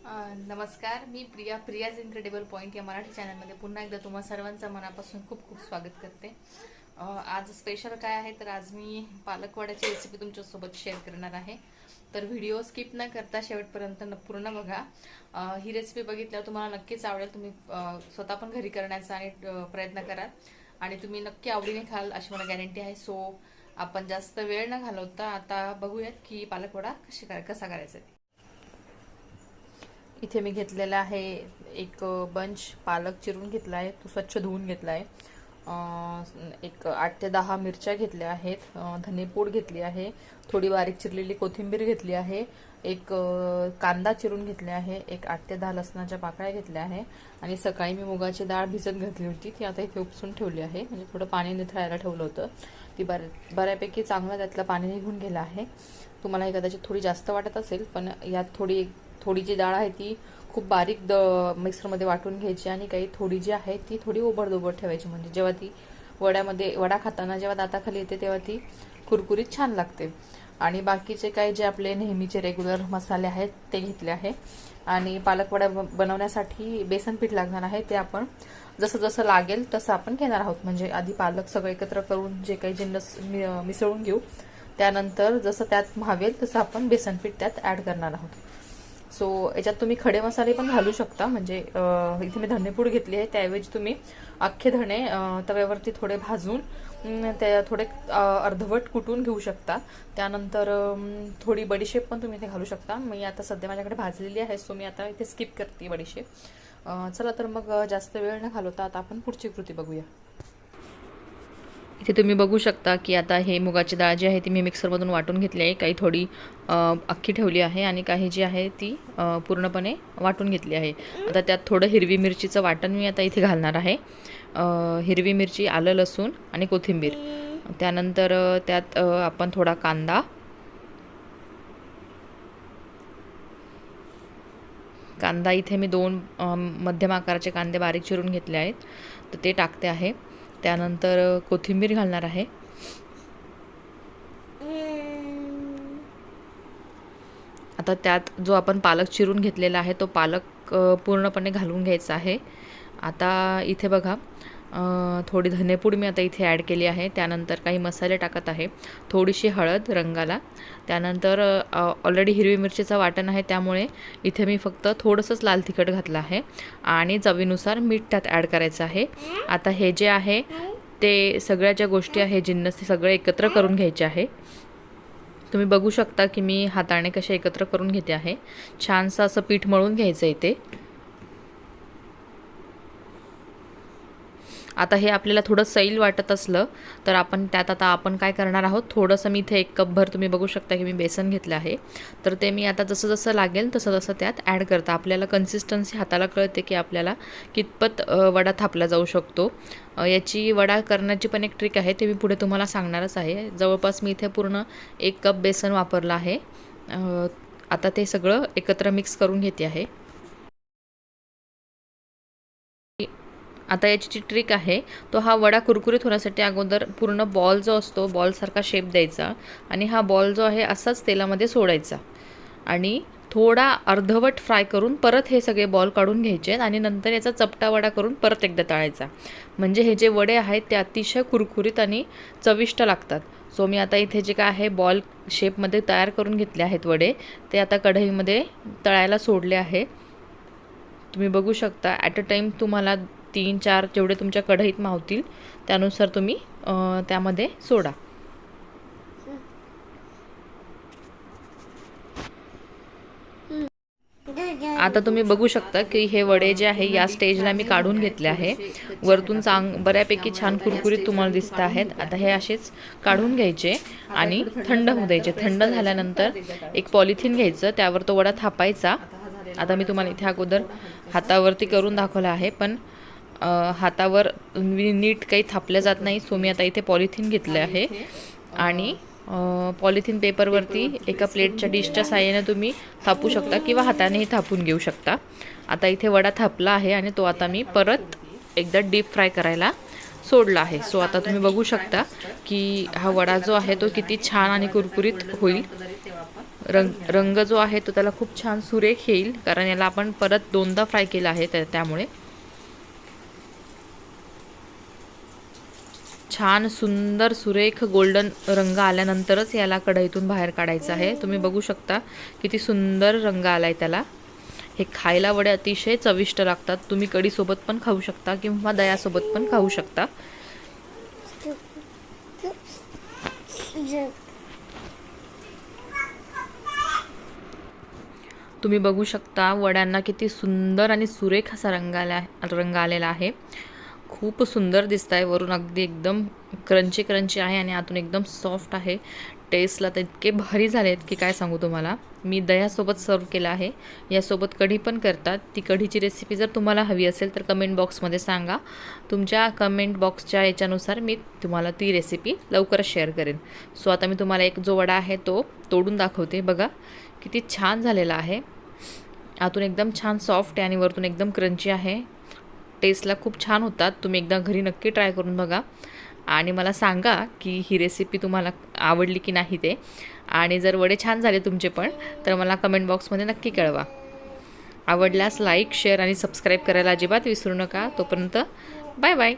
नमस्कार, मी Priya's incredible point या मराठी चॅनलमध्ये पुन्हा एकदा तुम्हा सर्वांचं मनापासून खूप खूप स्वागत करते. आज स्पेशल काय आहे तर आज मी पालकवड्याची रेसिपी तुमच्यासोबत शेअर करणार आहे. तर व्हिडिओ स्किप न करता शेवटपर्यंत पूर्ण बघा. ही रेसिपी बघितल्यावर तुम्हाला नक्कीच आवडेल. तुम्ही स्वतः पण घरी करण्याचा आणि प्रयत्न कराल आणि तुम्ही नक्की आवडीने खाल अशी मला गॅरंटी आहे. सो आपण जास्त वेळ न घालवता आता बघूयात की पालकवडा कसा करायचा. इथे मी घेतलेला आहे एक बंच पालक चिरून घेतला आहे, तो स्वच्छ धुवून घेतला आहे. एक 8 ते 10 मिरच्या घेतल्या आहेत, धनेपूड घेतली आहे, थोडी बारीक चिरलेली कोथिंबीर घेतली आहे, एक कांदा चिरून घेतला आहे, एक 8 ते 10 लसणाच्या पाकळ्या घेतल्या आहे आणि सकाळी मी मुगाची डाळ भिजत घातली होती, ती आता इथे उपसून ठेवली आहे. म्हणजे थोडं पाणी निथळायला ठेवलं होतं. ती बऱ्यापैकी चांगलं त्यातलं पाणी निघून गेलं आहे. तुम्हाला हे कदाचित थोडी जास्त वाटत असेल, पण यात थोडी जी डाळ आहे ती खूप बारीक मिक्सरमध्ये वाटून घ्यायची आणि काही थोडी जी आहे ती थोडी ओबडधोबड ठेवायची. म्हणजे जेव्हा ती वडा खाताना जेव्हा दाताखाली येते तेव्हा ती कुरकुरीत छान लागते. आणि बाकीचे काही जे आपले नेहमीचे रेग्युलर मसाले आहेत ते घेतले आहे. आणि पालकवडा बनवण्यासाठी बेसन पीठ लागणार आहे, ते आपण जसं जसं लागेल तसं आपण घेणार आहोत. म्हणजे आधी पालक सगळं एकत्र करून जे काही जिन्नस मिसळून घेऊ, त्यानंतर जसं त्यात भावेल तसं आपण बेसन पीठ त्यात ॲड करणार आहोत. सो याच्यात तुम्ही खडे मसाले पण घालू शकता. म्हणजे इथे मी धनेपूड घेतली आहे, त्याऐवजी तुम्ही अख्खे धणे तव्यावरती थोडे भाजून त्या थोडे अर्धवट कुटून घेऊ शकता. त्यानंतर थोडी बडीशेप पण तुम्ही इथे घालू शकता. मी आता सध्या माझ्याकडे भाजलेली आहे, सो मी आता इथे स्किप करते बडीशेप. चला तर मग जास्त वेळ न घालवता आता आपण पुढची कृती बघूया. इथे तुम्ही बघू शकता की आता हे मुगाची डाळ जी आहे ती मी मिक्सरमधून वाटून घेतली आहे. काही थोडी अख्खी ठेवली आहे आणि काही जी आहे ती पूर्णपणे वाटून घेतली आहे. आता त्यात थोडं हिरवी मिरचीचं वाटण मी आता इथे घालणार आहे. हिरवी मिरची, आलं, लसूण आणि कोथिंबीर. त्यानंतर त्यात आपण थोडा कांदा इथे मी 2 मध्यम आकाराचे कांदे बारीक चिरून घेतले आहेत, तर ते टाकते आहे. त्यानंतर कोथिंबीर घालणार आहे. आता त्यात जो आपण पालक चिरून घेतलेला आहे तो पालक पूर्णपणे घालून घ्यायचा आहे. आता इथे बघा थोडी धनेपूड मी आता इथे ॲड केली आहे. त्यानंतर काही मसाले टाकत आहे, थोडीशी हळद रंगाला. त्यानंतर ऑलरेडी हिरवी मिरचीचं वाटण आहे, त्यामुळे इथे मी फक्त थोडंसंच लाल तिखट घातलं आहे आणि चवीनुसार मीठ त्यात ॲड करायचं आहे. आता हे जे आहे ते सगळ्या ज्या गोष्टी आहे जिन्नस ते सगळे एकत्र करून घ्यायचे आहे. तुम्ही बघू शकता की मी हाताने कसे एकत्र करून घेते आहे. छानसं असं पीठ मळून घ्यायचं इथे. आता हे आपल्याला थोडं सैल वाटत असलं तर आपण त्यात आता आपण काय करणार आहोत, थोडंसं मी इथे 1 कपभर तुम्ही बघू शकता की मी बेसन घेतलं आहे. तर ते मी आता जसं जसं लागेल तसं तसं त्यात ॲड करता. आपल्याला कन्सिस्टन्सी हाताला कळते की आपल्याला कितपत वडा थापला जाऊ शकतो. याची वडा करण्याची पण एक ट्रिक आहे, ते मी पुढे तुम्हाला सांगणारच आहे. जवळपास मी इथे पूर्ण 1 कप बेसन वापरलं आहे. आता ते सगळं एकत्र मिक्स करून घेते आहे. आता याची जी ट्रिक आहे तो हा वडा कुरकुरीत होण्यासाठी अगोदर पूर्ण बॉल जो असतो बॉलसारखा शेप द्यायचा आणि हा बॉल जो आहे असाच तेलामध्ये सोडायचा आणि थोडा अर्धवट फ्राय करून परत हे सगळे बॉल काढून घ्यायचे आणि नंतर याचा चपटा वडा करून परत एकदा तळायचा. म्हणजे हे जे वडे आहेत ते अतिशय कुरकुरीत आणि चविष्ट लागतात. सो मी आता इथे जे काय आहे बॉल शेपमध्ये तयार करून घेतले आहेत वडे, ते आता कढईमध्ये तळायला सोडले आहे. तुम्ही बघू शकता ॲट अ टाईम तुम्हाला 3-4 जेवढे तुमच्या कढईत मावतील त्यानुसार तुम्ही त्यामध्ये सोडा. आता तुम्ही बघू शकता की हे वडे जे आहे या स्टेजला मी काढून घेतले आहे. वरतून बऱ्यापैकी छान कुरकुरीत तुम्हाला दिसत आहेत. आता हे असेच काढून घ्यायचे आणि थंड होऊ द्यायचे. थंड झाल्यानंतर एक पॉलिथिन घ्यायचं, त्यावर तो वडा थापायचा. आता मी तुम्हाला इथे अगोदर हातावरती करून दाखवलं आहे, पण हातावर नीट काही थापलं जात नाही. सो मी आता इथे पॉलिथिन घेतलं आहे आणि पॉलिथिन पेपरवरती एका प्लेटच्या डिशच्या साहाय्याने तुम्ही थापू शकता किंवा हातानेही थापून घेऊ शकता. आता इथे वडा थापला आहे आणि तो आता मी परत एकदा डीप फ्राय करायला सोडला आहे. सो आता तुम्ही बघू शकता की हा वडा जो आहे तो किती छान आणि कुरकुरीत होईल. रंग जो आहे तो त्याला खूप छान सुरेख येईल, कारण याला आपण परत 2दा फ्राय केला आहे त्यामुळे छान सुंदर सुरेख गोल्डन रंग आल्यानंतरच याला कढईतून बाहेर काढायचं आहे। तुम्ही बघू शकता किती सुंदर रंग आलाय त्याला। हे खायला वडे अतिशय चविष्ट लागतात। तुम्ही कढीसोबत पण खाऊ शकता किंवा दह्यासोबत पण खाऊ शकता। तुम्ही बघू शकता वड्यांना किती सुंदर आणि सुरेख असा रंग आलेला आहे। खूप सुंदर दिसत आहे। वरून अगदी एकदम क्रंची क्रंची आहे आणि आतून एकदम सॉफ्ट आहे। टेस्टला तर इतके भारी झालेत की काय सांगू तुम्हाला। मी दह्यासोबत सर्व केला आहे। यासोबत कढी पण करतात। ती कढीची रेसिपी जर तुम्हाला हवी असेल तर कमेंट बॉक्समध्ये सांगा। तुमच्या कमेंट बॉक्सच्या याच्यानुसार मी तुम्हाला ती रेसिपी लवकरच शेअर करेन। सो आता मी तुम्हाला एक जो वडा आहे तो तोडून दाखवते। बघा किती छान झालेला आहे। आतून एकदम छान सॉफ्ट आहे आणि वरतून एकदम क्रंची आहे। टेस्टला खूप छान होतात। तुम्ही एकदा घरी नक्की ट्राय करून बघा आणि मला सांगा की ही रेसिपी तुम्हाला आवडली की नाही ते। आणि जर वडे छान झाले तुमचे पण तर मला कमेंट बॉक्समध्ये नक्की कळवा। आवडल्यास लाईक, शेअर आणि सबस्क्राईब करायला अजिबात विसरू नका। तोपर्यंत बाय बाय।